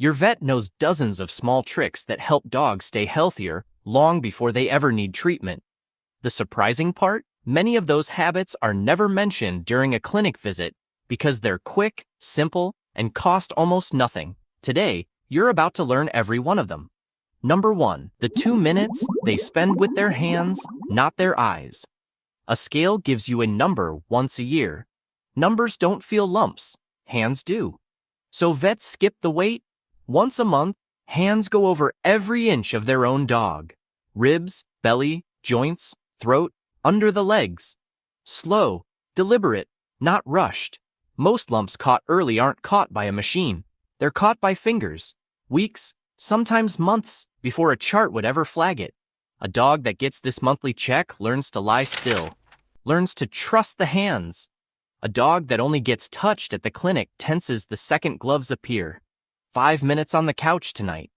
Your vet knows dozens of small tricks that help dogs stay healthier long before they ever need treatment. The surprising part? Many of those habits are never mentioned during a clinic visit because they're quick, simple, and cost almost nothing. Today, you're about to learn every one of them. Number 1. The 2 minutes they spend with their hands, not their eyes. A scale gives you a number once a year. Numbers don't feel lumps, hands do. So vets skip the weight. Once a month, hands go over every inch of their own dog. Ribs, belly, joints, throat, under the legs. Slow, deliberate, not rushed. Most lumps caught early aren't caught by a machine. They're caught by fingers. Weeks, sometimes months, before a chart would ever flag it. A dog that gets this monthly check learns to lie still, learns to trust the hands. A dog that only gets touched at the clinic tenses the second gloves appear. 5 minutes on the couch tonight.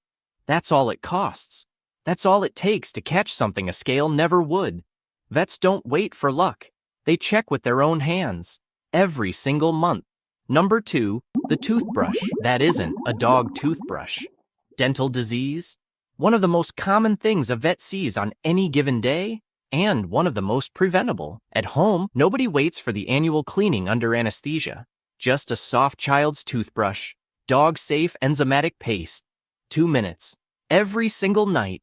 That's all it costs. That's all it takes to catch something a scale never would. Vets don't wait for luck. They check with their own hands. Every single month. Number 2, the toothbrush. That isn't a dog toothbrush. Dental disease? One of the most common things a vet sees on any given day, and one of the most preventable. At home, nobody waits for the annual cleaning under anesthesia. Just a soft child's toothbrush. Dog-safe enzymatic paste. 2 minutes. Every single night.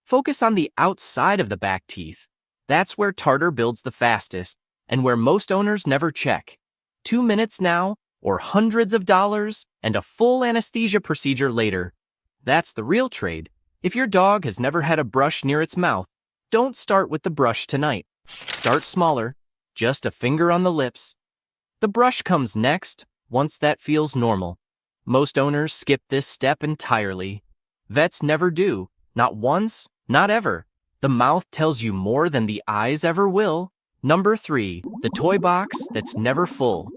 Focus on the outside of the back teeth. That's where tartar builds the fastest, and where most owners never check. 2 minutes now, or hundreds of dollars, and a full anesthesia procedure later. That's the real trade. If your dog has never had a brush near its mouth, don't start with the brush tonight. Start smaller, just a finger on the lips. The brush comes next, once that feels normal. Most owners skip this step entirely. Vets never do, not once, not ever. The mouth tells you more than the eyes ever will. Number 3, the toy box that's never full.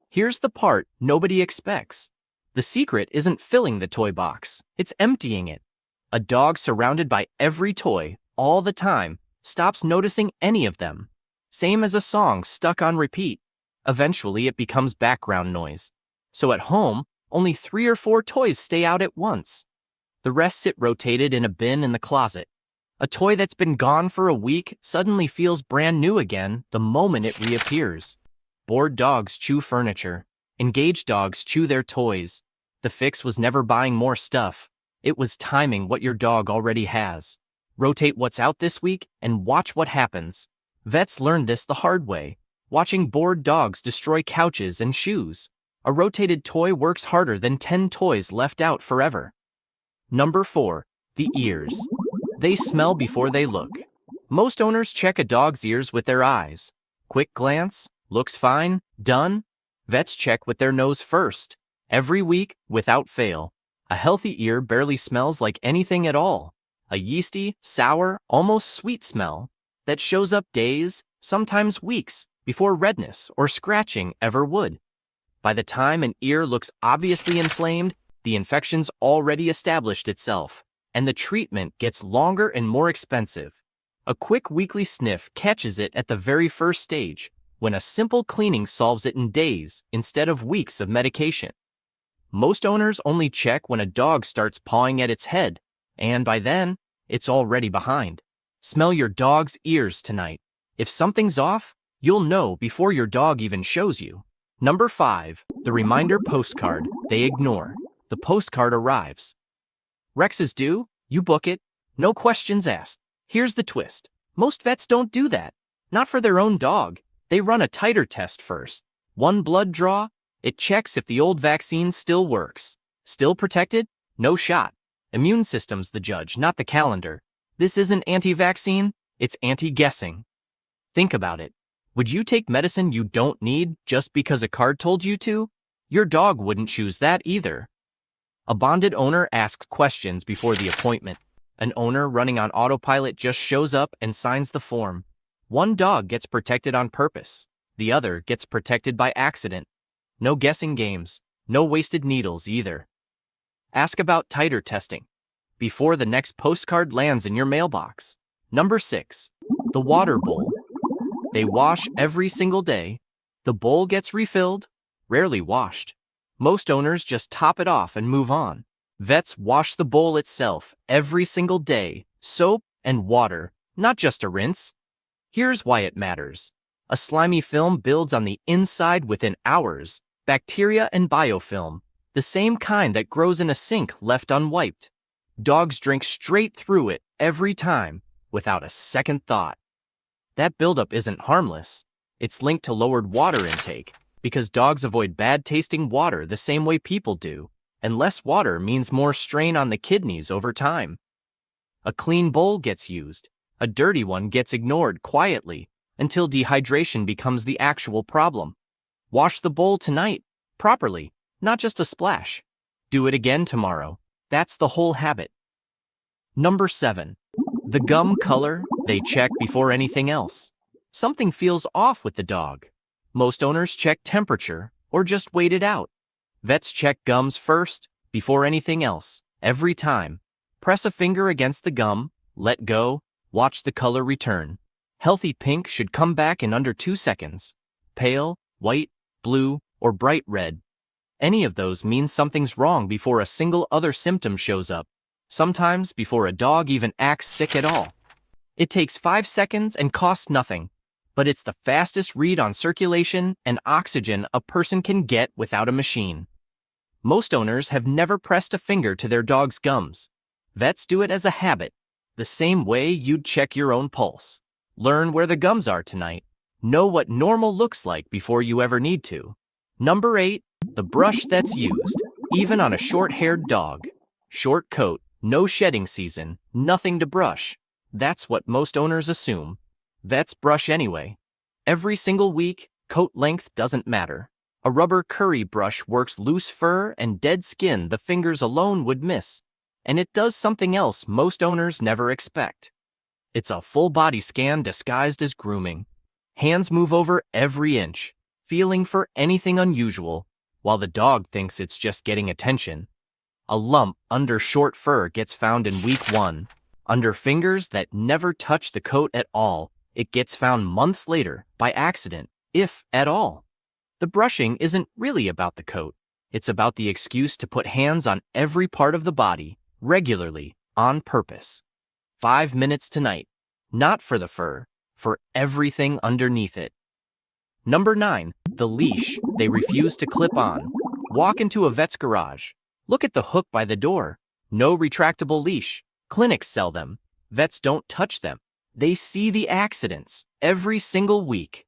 Here's the part nobody expects. The secret isn't filling the toy box, it's emptying it. A dog surrounded by every toy, all the time, stops noticing any of them. Same as a song stuck on repeat. Eventually it becomes background noise. So at home, only 3 or 4 toys stay out at once. The rest sit rotated in a bin in the closet. A toy that's been gone for a week suddenly feels brand new again the moment it reappears. Bored dogs chew furniture. Engaged dogs chew their toys. The fix was never buying more stuff. It was timing what your dog already has. Rotate what's out this week and watch what happens. Vets learned this the hard way, watching bored dogs destroy couches and shoes. A rotated toy works harder than 10 toys left out forever. Number 4, the ears. They smell before they look. Most owners check a dog's ears with their eyes. Quick glance, looks fine, done. Vets check with their nose first. Every week, without fail. A healthy ear barely smells like anything at all. A yeasty, sour, almost sweet smell that shows up days, sometimes weeks, before redness or scratching ever would. By the time an ear looks obviously inflamed, the infection's already established itself, and the treatment gets longer and more expensive. A quick weekly sniff catches it at the very first stage, when a simple cleaning solves it in days instead of weeks of medication. Most owners only check when a dog starts pawing at its head, and by then, it's already behind. Smell your dog's ears tonight. If something's off, you'll know before your dog even shows you. Number 5, the reminder postcard they ignore. The postcard arrives. Rex is due, you book it, no questions asked. Here's the twist. Most vets don't do that. Not for their own dog. They run a titer test first. 1 blood draw. It checks if the old vaccine still works. Still protected? No shot. Immune system's the judge, not the calendar. This isn't anti-vaccine, it's anti-guessing. Think about it. Would you take medicine you don't need just because a card told you to? Your dog wouldn't choose that either. A bonded owner asks questions before the appointment. An owner running on autopilot just shows up and signs the form. One dog gets protected on purpose. The other gets protected by accident. No guessing games. No wasted needles either. Ask about titer testing before the next postcard lands in your mailbox. Number 6, the water bowl. They wash every single day. The bowl gets refilled, rarely washed. Most owners just top it off and move on. Vets wash the bowl itself every single day, soap and water, not just a rinse. Here's why it matters. A slimy film builds on the inside within hours, bacteria and biofilm, the same kind that grows in a sink left unwiped. Dogs drink straight through it every time, without a second thought. That buildup isn't harmless. It's linked to lowered water intake, because dogs avoid bad-tasting water the same way people do, and less water means more strain on the kidneys over time. A clean bowl gets used, a dirty one gets ignored quietly until dehydration becomes the actual problem. Wash the bowl tonight, properly, not just a splash. Do it again tomorrow. That's the whole habit. Number 7. The gum color they check before anything else. Something feels off with the dog. Most owners check temperature or just wait it out. Vets check gums first, before anything else, every time. Press a finger against the gum, let go, watch the color return. Healthy pink should come back in under 2 seconds. Pale, white, blue, or bright red. Any of those means something's wrong before a single other symptom shows up, sometimes before a dog even acts sick at all. It takes 5 seconds and costs nothing, but it's the fastest read on circulation and oxygen a person can get without a machine. Most owners have never pressed a finger to their dog's gums. Vets do it as a habit, the same way you'd check your own pulse. Learn where the gums are tonight. Know what normal looks like before you ever need to. Number 8, the brush that's used, even on a short-haired dog. Short coat, no shedding season, nothing to brush. That's what most owners assume. Vets brush anyway. Every single week, coat length doesn't matter. A rubber curry brush works loose fur and dead skin the fingers alone would miss. And it does something else most owners never expect. It's a full body scan disguised as grooming. Hands move over every inch, feeling for anything unusual, while the dog thinks it's just getting attention. A lump under short fur gets found in week 1. Under fingers that never touch the coat at all, it gets found months later by accident, if at all. The brushing isn't really about the coat. It's about the excuse to put hands on every part of the body, regularly, on purpose. 5 minutes tonight. Not for the fur, for everything underneath it. Number 9, the leash they refuse to clip on. Walk into a vet's garage. Look at the hook by the door. No retractable leash. Clinics sell them. Vets don't touch them. They see the accidents every single week.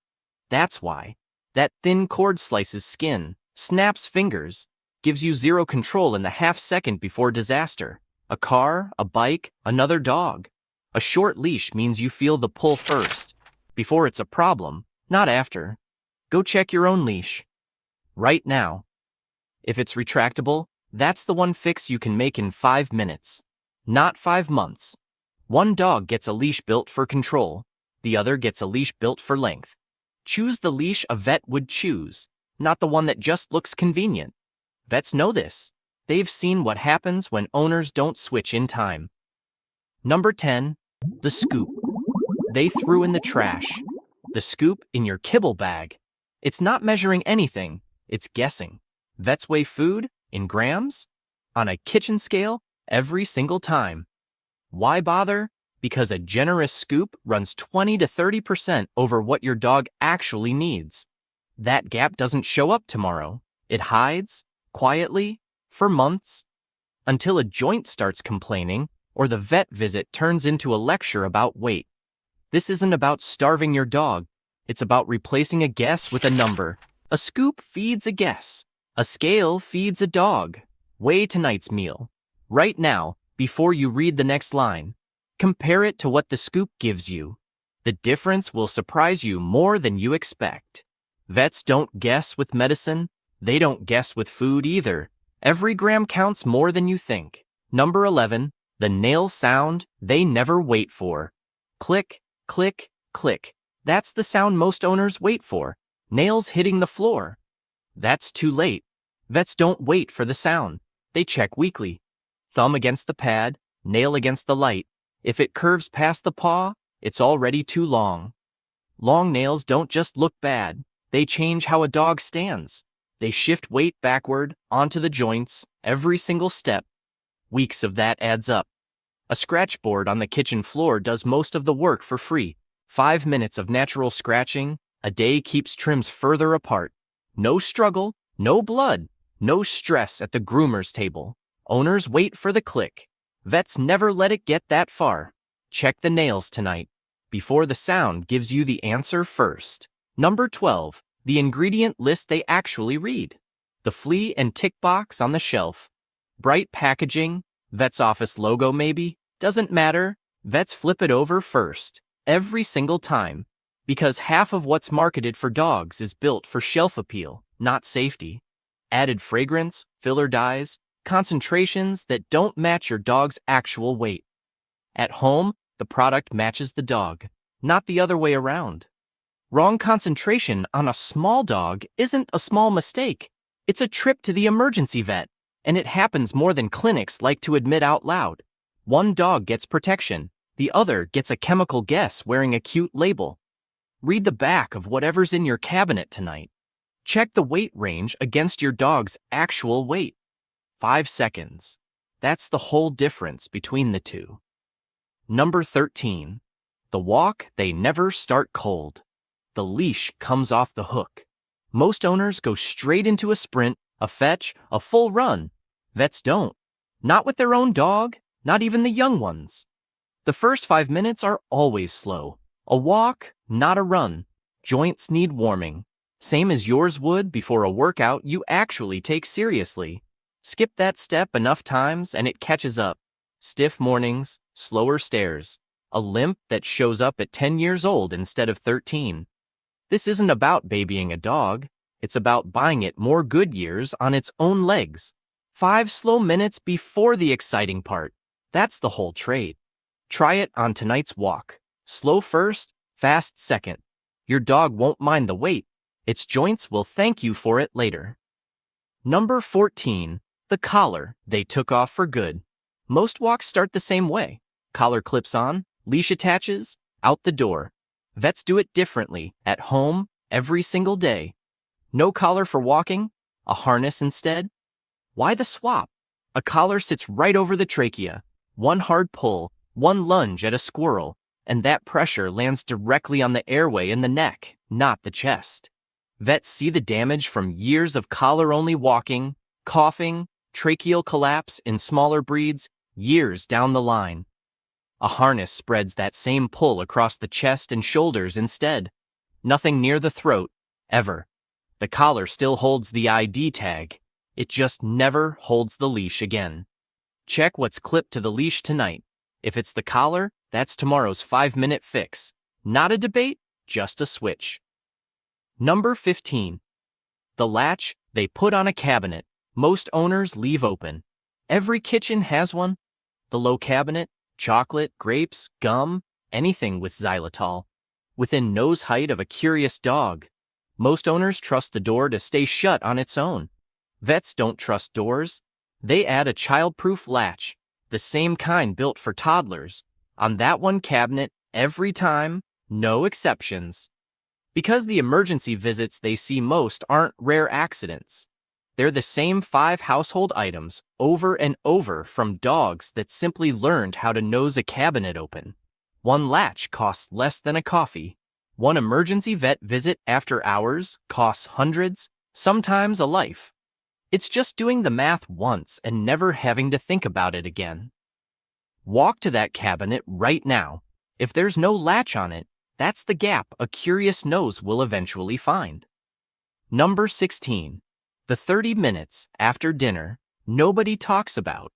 That's why. That thin cord slices skin, snaps fingers, gives you zero control in the half second before disaster. A car, a bike, another dog. A short leash means you feel the pull first, before it's a problem, not after. Go check your own leash. Right now. If it's retractable, that's the one fix you can make in 5 minutes. Not 5 months. One dog gets a leash built for control. The other gets a leash built for length. Choose the leash a vet would choose, not the one that just looks convenient. Vets know this. They've seen what happens when owners don't switch in time. Number 10, the scoop. They threw in the trash. The scoop in your kibble bag. It's not measuring anything, it's guessing. Vets weigh food in grams, on a kitchen scale, every single time. Why bother? Because a generous scoop runs 20 to 30% over what your dog actually needs. That gap doesn't show up tomorrow. It hides, quietly, for months, until a joint starts complaining or the vet visit turns into a lecture about weight. This isn't about starving your dog. It's about replacing a guess with a number. A scoop feeds a guess. A scale feeds a dog. Weigh tonight's meal. Right now, before you read the next line. Compare it to what the scoop gives you. The difference will surprise you more than you expect. Vets don't guess with medicine. They don't guess with food either. Every gram counts more than you think. Number 11, the nail sound they never wait for. Click, click, click. That's the sound most owners wait for. Nails hitting the floor. That's too late. Vets don't wait for the sound. They check weekly. Thumb against the pad, nail against the light. If it curves past the paw, it's already too long. Long nails don't just look bad. They change how a dog stands. They shift weight backward onto the joints every single step. Weeks of that adds up. A scratch board on the kitchen floor does most of the work for free. 5 minutes of natural scratching a day keeps trims further apart. No struggle, no blood, no stress at the groomer's table. Owners wait for the click. Vets never let it get that far. Check the nails tonight, before the sound gives you the answer first. Number 12. The ingredient list they actually read. The flea and tick box on the shelf. Bright packaging, vet's office logo maybe, doesn't matter. Vets flip it over first, every single time, because half of what's marketed for dogs is built for shelf appeal, not safety. Added fragrance, filler dyes, concentrations that don't match your dog's actual weight. At home, the product matches the dog, not the other way around. Wrong concentration on a small dog isn't a small mistake. It's a trip to the emergency vet, and it happens more than clinics like to admit out loud. One dog gets protection, the other gets a chemical guess wearing a cute label. Read the back of whatever's in your cabinet tonight. Check the weight range against your dog's actual weight. 5 seconds. That's the whole difference between the two. Number 13. The walk they never start cold. The leash comes off the hook. Most owners go straight into a sprint, a fetch, a full run. Vets don't. Not with their own dog, not even the young ones. The first 5 minutes are always slow. A walk, not a run. Joints need warming. Same as yours would before a workout you actually take seriously. Skip that step enough times and it catches up. Stiff mornings, slower stairs. A limp that shows up at 10 years old instead of 13. This isn't about babying a dog. It's about buying it more good years on its own legs. 5 slow minutes before the exciting part. That's the whole trade. Try it on tonight's walk. Slow first, fast second. Your dog won't mind the wait. Its joints will thank you for it later. Number 14. The collar they took off for good. Most walks start the same way. Collar clips on, leash attaches, out the door. Vets do it differently, at home, every single day. No collar for walking? A harness instead? Why the swap? A collar sits right over the trachea. One hard pull, one lunge at a squirrel, and that pressure lands directly on the airway in the neck, not the chest. Vets see the damage from years of collar-only walking, coughing, tracheal collapse in smaller breeds, years down the line. A harness spreads that same pull across the chest and shoulders instead. Nothing near the throat, ever. The collar still holds the ID tag. It just never holds the leash again. Check what's clipped to the leash tonight. If it's the collar, that's tomorrow's 5-minute fix. Not a debate, just a switch. Number 15. The latch they put on a cabinet. Most owners leave open. Every kitchen has one. The low cabinet, chocolate, grapes, gum, anything with xylitol. Within nose height of a curious dog. Most owners trust the door to stay shut on its own. Vets don't trust doors. They add a child-proof latch, the same kind built for toddlers, on that one cabinet every time, no exceptions. Because the emergency visits they see most aren't rare accidents. They're the same 5 household items over and over from dogs that simply learned how to nose a cabinet open. One latch costs less than a coffee. One emergency vet visit after hours costs hundreds, sometimes a life. It's just doing the math once and never having to think about it again. Walk to that cabinet right now. If there's no latch on it, that's the gap a curious nose will eventually find. Number 16. The 30 minutes after dinner nobody talks about.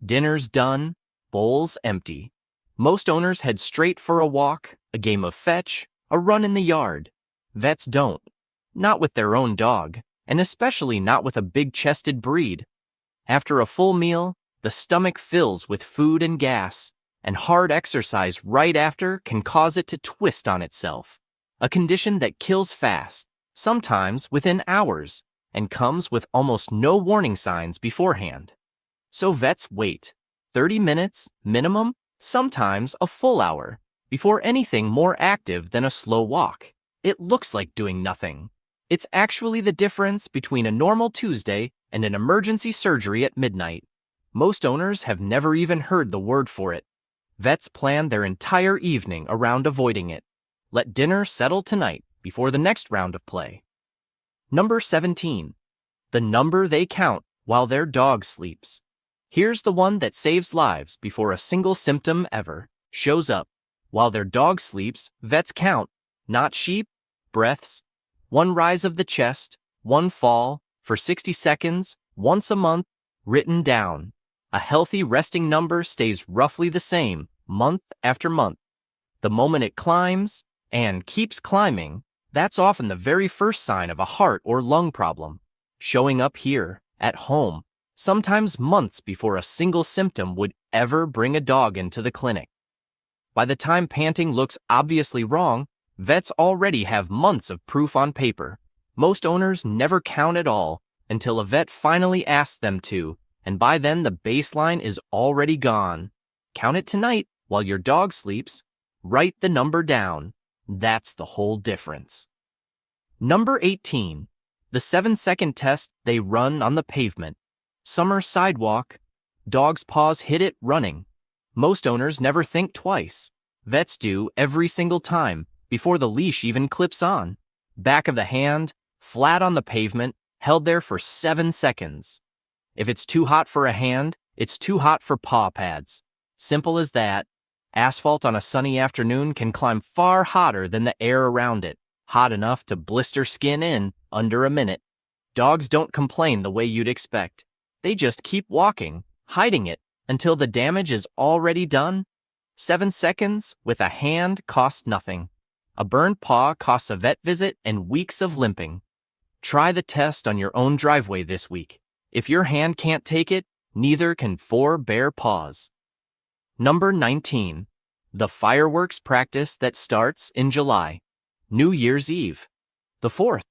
Dinner's done, bowl's empty. Most owners head straight for a walk, a game of fetch, a run in the yard. Vets don't. Not with their own dog, and especially not with a big-chested breed. After a full meal, the stomach fills with food and gas, and hard exercise right after can cause it to twist on itself. A condition that kills fast, sometimes within hours, and comes with almost no warning signs beforehand. So vets wait. 30 minutes, minimum, sometimes a full hour, before anything more active than a slow walk. It looks like doing nothing. It's actually the difference between a normal Tuesday and an emergency surgery at midnight. Most owners have never even heard the word for it. Vets plan their entire evening around avoiding it. Let dinner settle tonight before the next round of play. Number 17. The number they count while their dog sleeps. Here's the one that saves lives before a single symptom ever shows up. While their dog sleeps, vets count, not sheep, breaths, one rise of the chest, one fall, for 60 seconds, once a month, written down. A healthy resting number stays roughly the same, month after month. The moment it climbs, and keeps climbing, that's often the very first sign of a heart or lung problem, showing up here, at home, sometimes months before a single symptom would ever bring a dog into the clinic. By the time panting looks obviously wrong, vets already have months of proof on paper. Most owners never count at all until a vet finally asks them to, and by then the baseline is already gone. Count it tonight while your dog sleeps. Write the number down. That's the whole difference. Number 18. The 7-second test they run on the pavement. Summer sidewalk. Dog's paws hit it running. Most owners never think twice. Vets do every single time, before the leash even clips on. Back of the hand, flat on the pavement, held there for 7 seconds. If it's too hot for a hand, it's too hot for paw pads. Simple as that. Asphalt on a sunny afternoon can climb far hotter than the air around it, hot enough to blister skin in under a minute. Dogs don't complain the way you'd expect. They just keep walking, hiding it, until the damage is already done. 7 seconds with a hand costs nothing. A burned paw costs a vet visit and weeks of limping. Try the test on your own driveway this week. If your hand can't take it, neither can 4 bare paws. Number 19. The fireworks practice that starts in July. New Year's Eve. The 4th.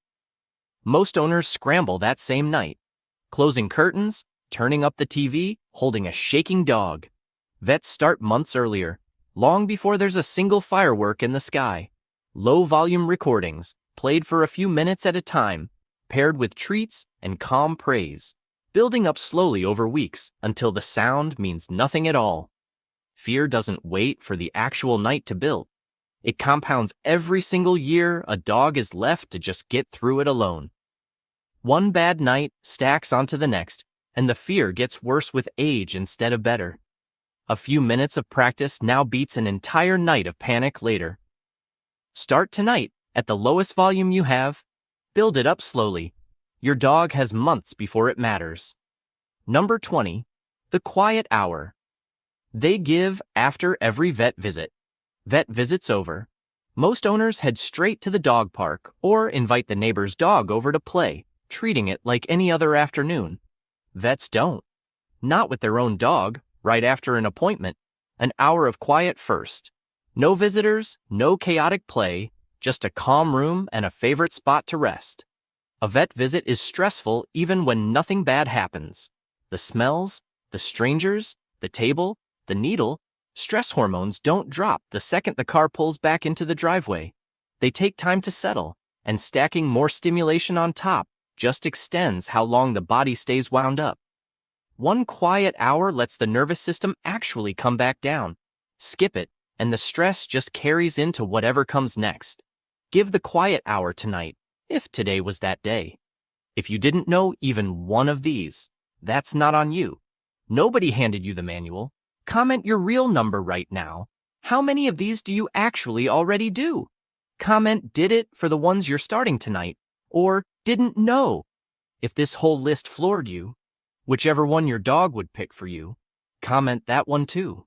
Most owners scramble that same night. Closing curtains, turning up the TV, holding a shaking dog. Vets start months earlier, long before there's a single firework in the sky. Low-volume recordings, played for a few minutes at a time, paired with treats and calm praise, building up slowly over weeks until the sound means nothing at all. Fear doesn't wait for the actual night to build. It compounds every single year a dog is left to just get through it alone. One bad night stacks onto the next, and the fear gets worse with age instead of better. A few minutes of practice now beats an entire night of panic later. Start tonight at the lowest volume you have. Build it up slowly. Your dog has months before it matters. Number 20. The quiet hour. They give after every vet visit. Vet visits over. Most owners head straight to the dog park or invite the neighbor's dog over to play, treating it like any other afternoon. Vets don't. Not with their own dog, right after an appointment. An hour of quiet first. No visitors, no chaotic play, just a calm room and a favorite spot to rest. A vet visit is stressful even when nothing bad happens. The smells, the strangers, the table, the needle, stress hormones don't drop the second the car pulls back into the driveway. They take time to settle, and stacking more stimulation on top just extends how long the body stays wound up. One quiet hour lets the nervous system actually come back down. Skip it, and the stress just carries into whatever comes next. Give the quiet hour tonight, if today was that day. If you didn't know even one of these, that's not on you. Nobody handed you the manual. Comment your real number right now. How many of these do you actually already do? Comment "did it" for the ones you're starting tonight, or "didn't know" if this whole list floored you. Whichever one your dog would pick for you, comment that one too.